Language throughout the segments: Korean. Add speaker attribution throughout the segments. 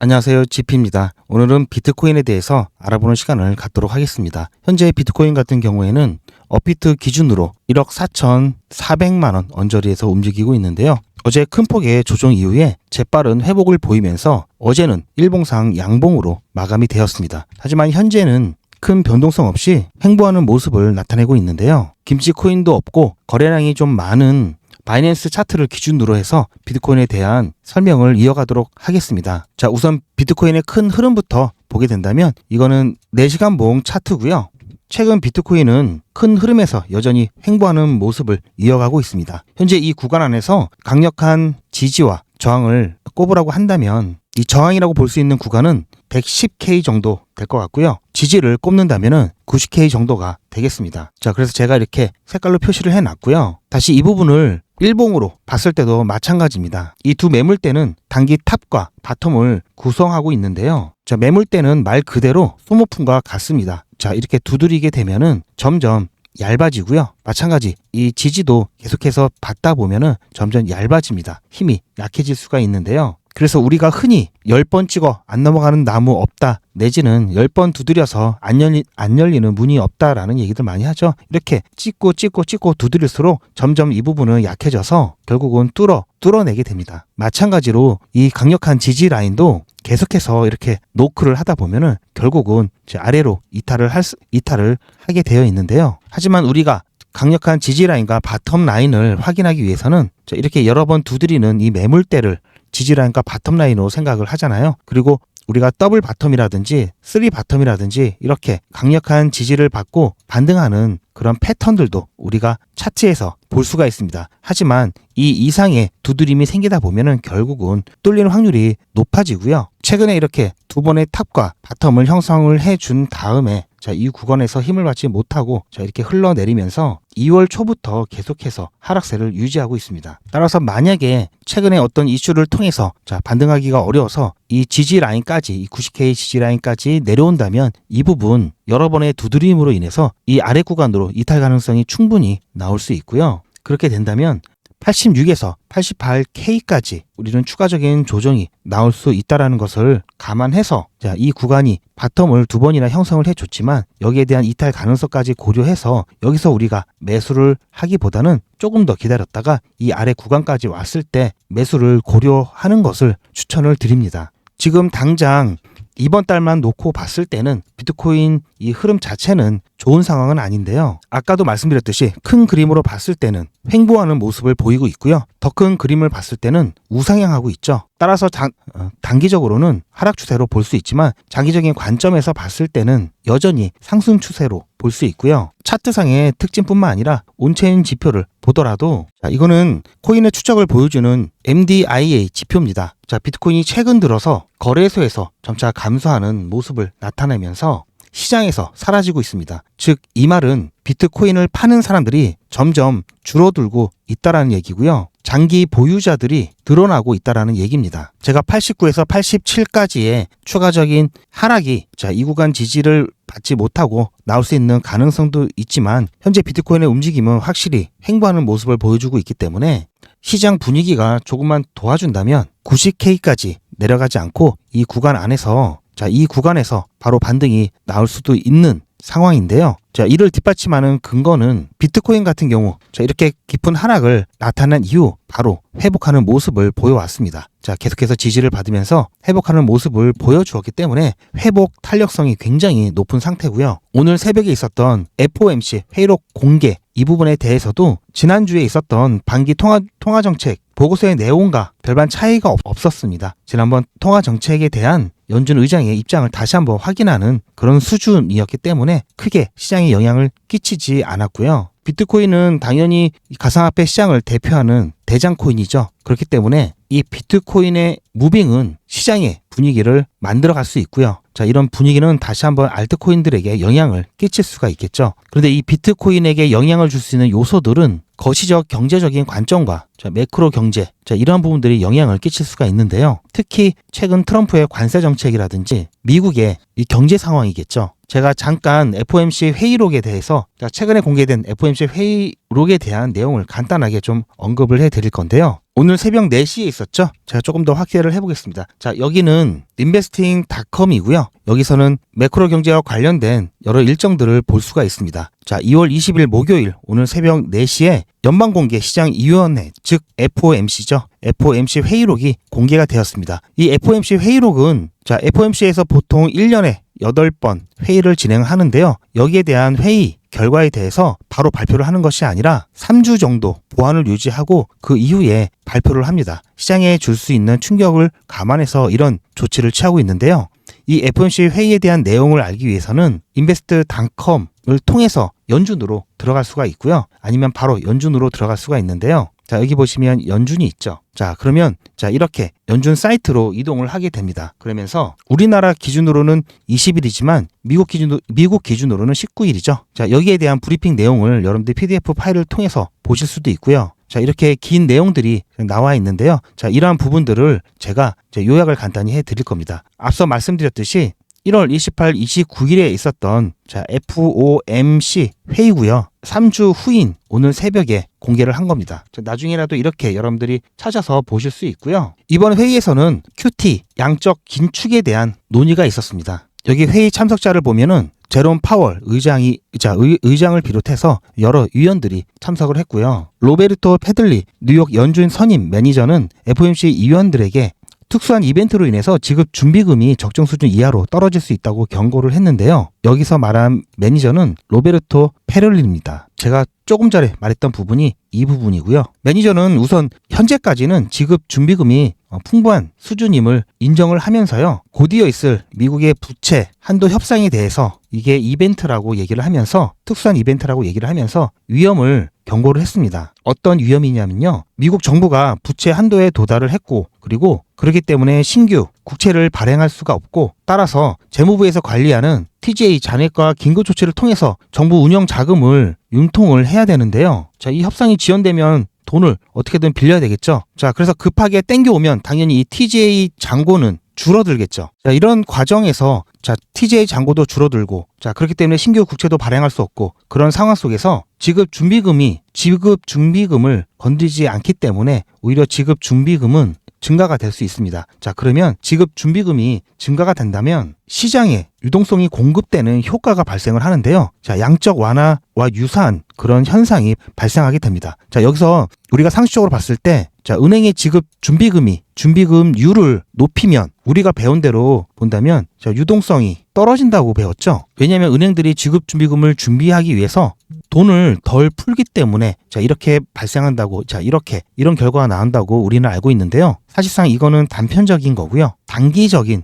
Speaker 1: 안녕하세요. GP입니다. 오늘은 비트코인에 대해서 알아보는 시간을 갖도록 하겠습니다. 현재 비트코인 같은 경우에는 업비트 기준으로 1억 4,400만 원 언저리에서 움직이고 있는데요. 어제 큰 폭의 조정 이후에 재빠른 회복을 보이면서 어제는 일봉상 양봉으로 마감이 되었습니다. 하지만 현재는 큰 변동성 없이 횡보하는 모습을 나타내고 있는데요. 김치코인도 없고 거래량이 좀 많은 바이낸스 차트를 기준으로 해서 비트코인에 대한 설명을 이어가도록 하겠습니다. 자, 우선 비트코인의 큰 흐름부터 보게 된다면 이거는 4시간 봉 차트고요. 최근 비트코인은 큰 흐름에서 여전히 횡보하는 모습을 이어가고 있습니다. 현재 이 구간 안에서 강력한 지지와 저항을 꼽으라고 한다면 이 저항이라고 볼 수 있는 구간은 110K 정도 될 것 같고요. 지지를 꼽는다면 90K 정도가 되겠습니다. 자, 그래서 제가 이렇게 색깔로 표시를 해놨고요. 다시 이 부분을 일봉으로 봤을 때도 마찬가지입니다. 이 두 매물대는 단기 탑과 바텀을 구성하고 있는데요. 자, 매물대는 말 그대로 소모품과 같습니다. 자, 이렇게 두드리게 되면은 점점 얇아지고요. 마찬가지 이 지지도 계속해서 받다 보면은 점점 얇아집니다. 힘이 약해질 수가 있는데요. 그래서 우리가 흔히 10번 찍어 안 넘어가는 나무 없다, 내지는 10번 두드려서 안 열리는 문이 없다라는 얘기들 많이 하죠. 이렇게 찍고 두드릴수록 점점 이 부분은 약해져서 결국은 뚫어내게 됩니다. 마찬가지로 이 강력한 지지 라인도 계속해서 이렇게 노크를 하다 보면은 결국은 아래로 이탈을 하게 되어 있는데요. 하지만 우리가 강력한 지지 라인과 바텀 라인을 확인하기 위해서는 이렇게 여러 번 두드리는 이 매물대를 지지라인과 바텀라인으로 생각을 하잖아요. 그리고 우리가 더블 바텀이라든지 3 바텀이라든지 이렇게 강력한 지지를 받고 반등하는 그런 패턴들도 우리가 차트에서 볼 수가 있습니다. 하지만 이 이상의 두드림이 생기다 보면은 결국은 뚫리는 확률이 높아지고요. 최근에 이렇게 두 번의 탑과 바텀을 형성을 해준 다음에 이 구간에서 힘을 받지 못하고 이렇게 흘러내리면서 2월 초부터 계속해서 하락세를 유지하고 있습니다. 따라서 만약에 최근에 어떤 이슈를 통해서 반등하기가 어려워서 이 지지 라인까지, 이 90K 지지 라인까지 내려온다면 이 부분 여러 번의 두드림으로 인해서 이 아래 구간으로 이탈 가능성이 충분히 나올 수 있고요. 그렇게 된다면 86에서 88K까지 우리는 추가적인 조정이 나올 수 있다는 것을 감안해서 이 구간이 바텀을 두 번이나 형성을 해줬지만 여기에 대한 이탈 가능성까지 고려해서 여기서 우리가 매수를 하기보다는 조금 더 기다렸다가 이 아래 구간까지 왔을 때 매수를 고려하는 것을 추천을 드립니다. 지금 당장 이번 달만 놓고 봤을 때는 비트코인 이 흐름 자체는 좋은 상황은 아닌데요. 아까도 말씀드렸듯이 큰 그림으로 봤을 때는 횡보하는 모습을 보이고 있고요. 더 큰 그림을 봤을 때는 우상향하고 있죠. 따라서 단기적으로는 하락 추세로 볼 수 있지만 장기적인 관점에서 봤을 때는 여전히 상승 추세로 볼 수 있고요. 차트상의 특징뿐만 아니라 온체인 지표를 보더라도 이거는 코인의 추적을 보여주는 MDIA 지표입니다. 비트코인이 최근 들어서 거래소에서 점차 감소하는 모습을 나타내면서 시장에서 사라지고 있습니다. 즉, 이 말은 비트코인을 파는 사람들이 점점 줄어들고 있다라는 얘기고요. 장기 보유자들이 늘어나고 있다라는 얘기입니다. 제가 89에서 87까지의 추가적인 하락이 이 구간 지지를 받지 못하고 나올 수 있는 가능성도 있지만 현재 비트코인의 움직임은 확실히 횡보하는 모습을 보여주고 있기 때문에 시장 분위기가 조금만 도와준다면 90K까지 내려가지 않고 이 구간 안에서 이 구간에서 바로 반등이 나올 수도 있는 상황인데요. 이를 뒷받침하는 근거는 비트코인 같은 경우 이렇게 깊은 하락을 나타난 이후 바로 회복하는 모습을 보여왔습니다. 계속해서 지지를 받으면서 회복하는 모습을 보여주었기 때문에 회복 탄력성이 굉장히 높은 상태고요. 오늘 새벽에 있었던 FOMC 회의록 공개 이 부분에 대해서도 지난주에 있었던 반기 통화정책 보고서의 내용과 별반 차이가 없었습니다. 지난번 통화정책에 대한 연준 의장의 입장을 다시 한번 확인하는 그런 수준이었기 때문에 크게 시장에 영향을 끼치지 않았고요. 비트코인은 당연히 가상화폐 시장을 대표하는 대장코인이죠. 그렇기 때문에 이 비트코인의 무빙은 시장의 분위기를 만들어갈 수 있고요. 이런 분위기는 다시 한번 알트코인들에게 영향을 끼칠 수가 있겠죠. 그런데 이 비트코인에게 영향을 줄 수 있는 요소들은 거시적 경제적인 관점과 매크로 경제 이러한 부분들이 영향을 끼칠 수가 있는데요. 특히 최근 트럼프의 관세 정책이라든지 미국의 이 경제 상황이겠죠. 제가 잠깐 FOMC 회의록에 대해서 최근에 공개된 FOMC 회의록에 대한 내용을 간단하게 좀 언급을 해드릴 건데요. 오늘 새벽 4시에 있었죠? 제가 조금 더 확대를 해보겠습니다. 자, 여기는 investing.com이고요. 여기서는 매크로 경제와 관련된 여러 일정들을 볼 수가 있습니다. 자, 2월 20일 목요일 오늘 새벽 4시에 연방공개시장위원회, 즉 FOMC죠. FOMC 회의록이 공개가 되었습니다. 이 FOMC 회의록은 FOMC에서 보통 1년에 8번 회의를 진행하는데요. 여기에 대한 회의 결과에 대해서 바로 발표를 하는 것이 아니라 3주 정도 보완을 유지하고 그 이후에 발표를 합니다. 시장에 줄 수 있는 충격을 감안해서 이런 조치를 취하고 있는데요. 이 FOMC 회의에 대한 내용을 알기 위해서는 invest.com을 통해서 연준으로 들어갈 수가 있고요. 아니면 바로 연준으로 들어갈 수가 있는데요. 자, 여기 보시면 연준이 있죠. 자, 그러면 이렇게 연준 사이트로 이동을 하게 됩니다. 그러면서 우리나라 기준으로는 20일이지만 미국 기준으로는 19일이죠. 자, 여기에 대한 브리핑 내용을 여러분들 PDF 파일을 통해서 보실 수도 있고요. 자, 이렇게 긴 내용들이 나와 있는데요. 자, 이러한 부분들을 제가 요약을 간단히 해 드릴 겁니다. 앞서 말씀드렸듯이 1월 28, 29일에 있었던 FOMC 회의고요. 3주 후인 오늘 새벽에 공개를 한 겁니다. 나중에라도 이렇게 여러분들이 찾아서 보실 수 있고요. 이번 회의에서는 QT, 양적 긴축에 대한 논의가 있었습니다. 여기 회의 참석자를 보면은 제롬 파월 의장을 비롯해서 여러 위원들이 참석을 했고요. 로베르토 페들리 뉴욕 연준 선임 매니저는 FOMC 위원들에게 특수한 이벤트로 인해서 지급 준비금이 적정 수준 이하로 떨어질 수 있다고 경고를 했는데요. 여기서 말한 매니저는 로베르토 페를리입니다. 제가 조금 전에 말했던 부분이 이 부분이고요. 매니저는 우선 현재까지는 지급 준비금이 풍부한 수준임을 인정을 하면서요. 곧이어 있을 미국의 부채 한도 협상에 대해서 이게 이벤트라고 얘기를 하면서 특수한 이벤트라고 얘기를 하면서 위험을 경고를 했습니다. 어떤 위험이냐면요. 미국 정부가 부채 한도에 도달을 했고 그리고 그렇기 때문에 신규 국채를 발행할 수가 없고 따라서 재무부에서 관리하는 TGA 잔액과 긴급 조치를 통해서 정부 운영 자금을 융통을 해야 되는데요. 자, 이 협상이 지연되면 돈을 어떻게든 빌려야 되겠죠. 자, 그래서 급하게 땡겨오면 당연히 이 TGA 잔고는 줄어들겠죠. 자, 이런 과정에서 TGA 잔고도 줄어들고 그렇기 때문에 신규 국채도 발행할 수 없고 그런 상황 속에서 지급 준비금을 건드리지 않기 때문에 오히려 지급 준비금은 증가가 될 수 있습니다. 자, 그러면 지급 준비금이 증가가 된다면 시장에 유동성이 공급되는 효과가 발생을 하는데요. 자, 양적 완화와 유사한 그런 현상이 발생하게 됩니다. 자, 여기서 우리가 상식적으로 봤을 때 은행의 지급 준비금률을 높이면 우리가 배운 대로 본다면 유동성이 떨어진다고 배웠죠. 왜냐하면 은행들이 지급 준비금을 준비하기 위해서 돈을 덜 풀기 때문에 이렇게 발생한다고 이런 결과가 나온다고 우리는 알고 있는데요. 사실상 이거는 단편적인 거고요. 단기적인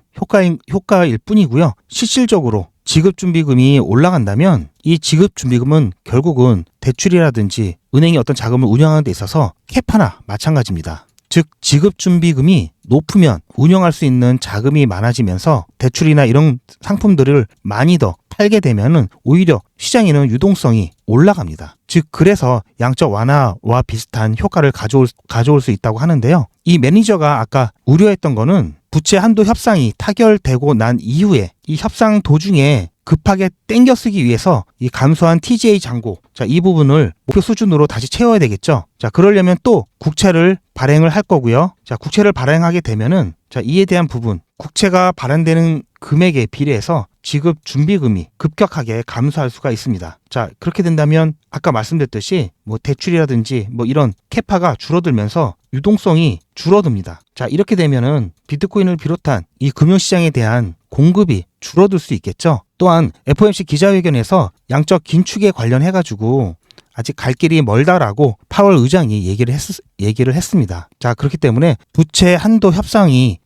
Speaker 1: 효과일 뿐이고요. 실질적으로 지급준비금이 올라간다면 이 지급준비금은 결국은 대출이라든지 은행이 어떤 자금을 운영하는 데 있어서 캡하나 마찬가지입니다. 즉 지급준비금이 높으면 운영할 수 있는 자금이 많아지면서 대출이나 이런 상품들을 많이 더 팔게 되면은 오히려 시장에는 유동성이 올라갑니다. 즉 그래서 양적 완화와 비슷한 효과를 가져올 수 있다고 하는데요. 이 매니저가 아까 우려했던 거는 부채 한도 협상이 타결되고 난 이후에 이 협상 도중에 급하게 땡겨 쓰기 위해서 이 감소한 TGA 잔고 이 부분을 목표 수준으로 다시 채워야 되겠죠. 그러려면 또 국채를 발행을 할 거고요. 국채를 발행하게 되면은 이에 대한 부분 국채가 발행되는 금액에 비례해서 지급 준비금이 급격하게 감소할 수가 있습니다. 그렇게 된다면 아까 말씀드렸듯이 대출이라든지 이런 캐파가 줄어들면서 유동성이 줄어듭니다. 이렇게 되면은 비트코인을 비롯한 이 금융시장에 대한 공급이 줄어들 수 있겠죠. 또한 FOMC 기자회견에서 양적 긴축에 관련해가지고 아직 갈 길이 멀다라고 파월 의장이 얘기를 했습니다. 그렇기 때문에 부채 한도 협상이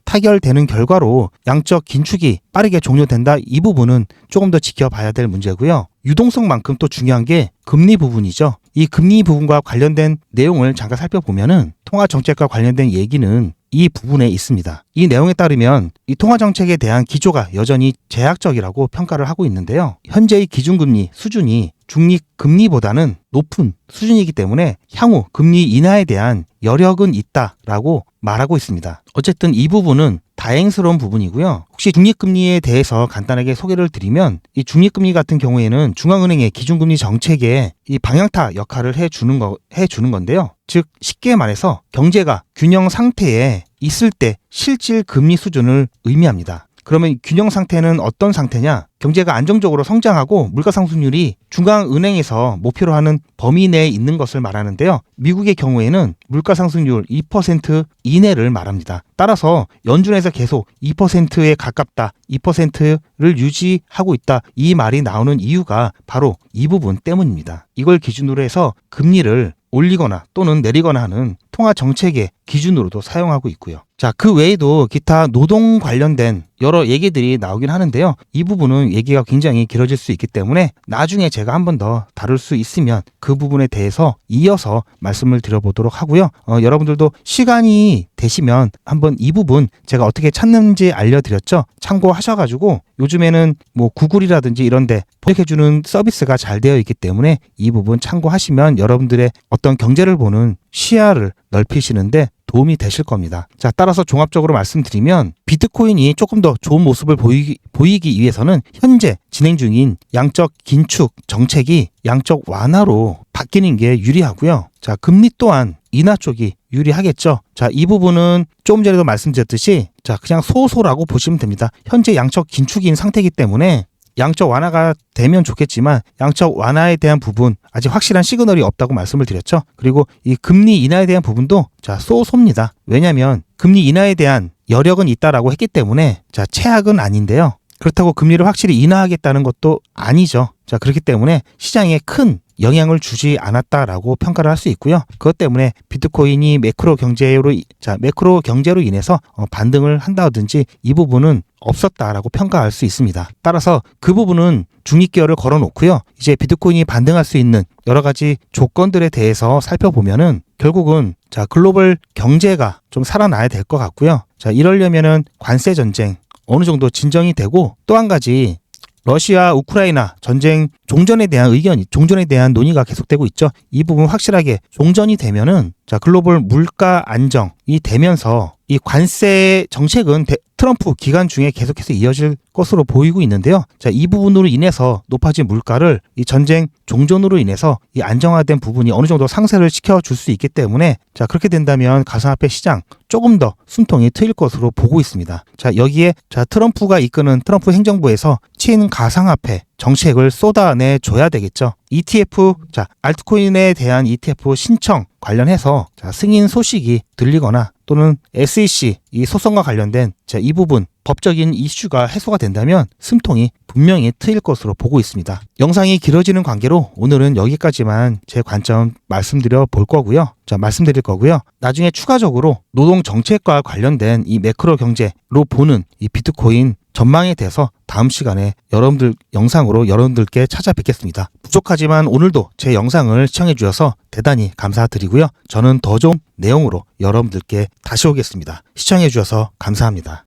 Speaker 1: 타결되는 결과로 양적 긴축이 빠르게 종료된다. 이 부분은 조금 더 지켜봐야 될 문제고요. 유동성만큼 또 중요한 게 금리 부분이죠. 이 금리 부분과 관련된 내용을 잠깐 살펴보면은 통화 정책과 관련된 얘기는 이 부분에 있습니다. 이 내용에 따르면 이 통화 정책에 대한 기조가 여전히 제약적이라고 평가를 하고 있는데요. 현재의 기준금리 수준이 중립금리보다는 높은 수준이기 때문에 향후 금리 인하에 대한 여력은 있다라고 말하고 있습니다. 어쨌든 이 부분은 다행스러운 부분이고요. 혹시 중립금리에 대해서 간단하게 소개를 드리면 이 중립금리 같은 경우에는 중앙은행의 기준금리 정책에 이 방향타 역할을 해주는 건데요. 즉 쉽게 말해서 경제가 균형 상태에 있을 때 실질 금리 수준을 의미합니다. 그러면 균형 상태는 어떤 상태냐? 경제가 안정적으로 성장하고 물가상승률이 중앙은행에서 목표로 하는 범위 내에 있는 것을 말하는데요. 미국의 경우에는 물가상승률 2% 이내를 말합니다. 따라서 연준에서 계속 2%에 가깝다, 2%를 유지하고 있다, 이 말이 나오는 이유가 바로 이 부분 때문입니다. 이걸 기준으로 해서 금리를 올리거나 또는 내리거나 하는 통화 정책의 기준으로도 사용하고 있고요. 자, 그 외에도 기타 노동 관련된 여러 얘기들이 나오긴 하는데요. 이 부분은 얘기가 굉장히 길어질 수 있기 때문에 나중에 제가 한 번 더 다룰 수 있으면 그 부분에 대해서 이어서 말씀을 드려보도록 하고요. 여러분들도 시간이 되시면 한번 이 부분 제가 어떻게 찾는지 알려드렸죠. 참고하셔가지고 요즘에는 뭐 구글이라든지 이런데 번역해주는 서비스가 잘 되어 있기 때문에 이 부분 참고하시면 여러분들의 어떤 경제를 보는 시야를 넓히시는데 도움이 되실 겁니다. 자, 따라서 종합적으로 말씀드리면 비트코인이 조금 더 좋은 모습을 보이기 위해서는 현재 진행 중인 양적 긴축 정책이 양적 완화로 바뀌는 게 유리하고요. 자, 금리 또한 인하 쪽이 유리하겠죠. 자, 이 부분은 조금 전에도 말씀드렸듯이 자, 그냥 소소라고 보시면 됩니다. 현재 양적 긴축인 상태이기 때문에 양적 완화가 되면 좋겠지만 양적 완화에 대한 부분 아직 확실한 시그널이 없다고 말씀을 드렸죠. 그리고 이 금리 인하에 대한 부분도 자, 쏘소입니다. 왜냐하면 금리 인하에 대한 여력은 있다라고 했기 때문에 자, 최악은 아닌데요. 그렇다고 금리를 확실히 인하하겠다는 것도 아니죠. 자, 그렇기 때문에 시장에 큰 영향을 주지 않았다라고 평가를 할 수 있고요. 그것 때문에 비트코인이 매크로 경제로 인해서 반등을 한다든지 이 부분은 없었다라고 평가할 수 있습니다. 따라서 그 부분은 중립기어를 걸어 놓고요. 이제 비트코인이 반등할 수 있는 여러 가지 조건들에 대해서 살펴보면은 결국은 자, 글로벌 경제가 좀 살아나야 될 것 같고요. 자, 이러려면은 관세 전쟁 어느 정도 진정이 되고 또 한 가지 러시아 우크라이나 전쟁 종전에 대한 논의가 계속되고 있죠. 이 부분 확실하게 종전이 되면은 자, 글로벌 물가 안정이 되면서 이 관세 정책은 트럼프 기간 중에 계속해서 이어질 것으로 보이고 있는데요. 자, 이 부분으로 인해서 높아진 물가를 이 전쟁 종전으로 인해서 이 안정화된 부분이 어느 정도 상쇄를 시켜줄 수 있기 때문에 자, 그렇게 된다면 가상화폐 시장 조금 더 숨통이 트일 것으로 보고 있습니다. 자, 여기에 자, 트럼프가 이끄는 트럼프 행정부에서 친가상화폐 정책을 쏟아내 줘야 되겠죠. ETF, 자, 알트코인에 대한 ETF 신청 관련해서 자, 승인 소식이 들리거나 또는 SEC 이 소송과 관련된 자, 이 부분 법적인 이슈가 해소가 된다면 숨통이 분명히 트일 것으로 보고 있습니다. 영상이 길어지는 관계로 오늘은 여기까지만 제 관점 말씀드릴 거고요. 나중에 추가적으로 노동 정책과 관련된 이 매크로 경제로 보는 이 비트코인 전망에 대해서 다음 시간에 영상으로 여러분들께 찾아뵙겠습니다. 부족하지만 오늘도 제 영상을 시청해 주셔서 대단히 감사드리고요. 저는 더 좋은 내용으로 여러분들께 다시 오겠습니다. 시청해 주셔서 감사합니다.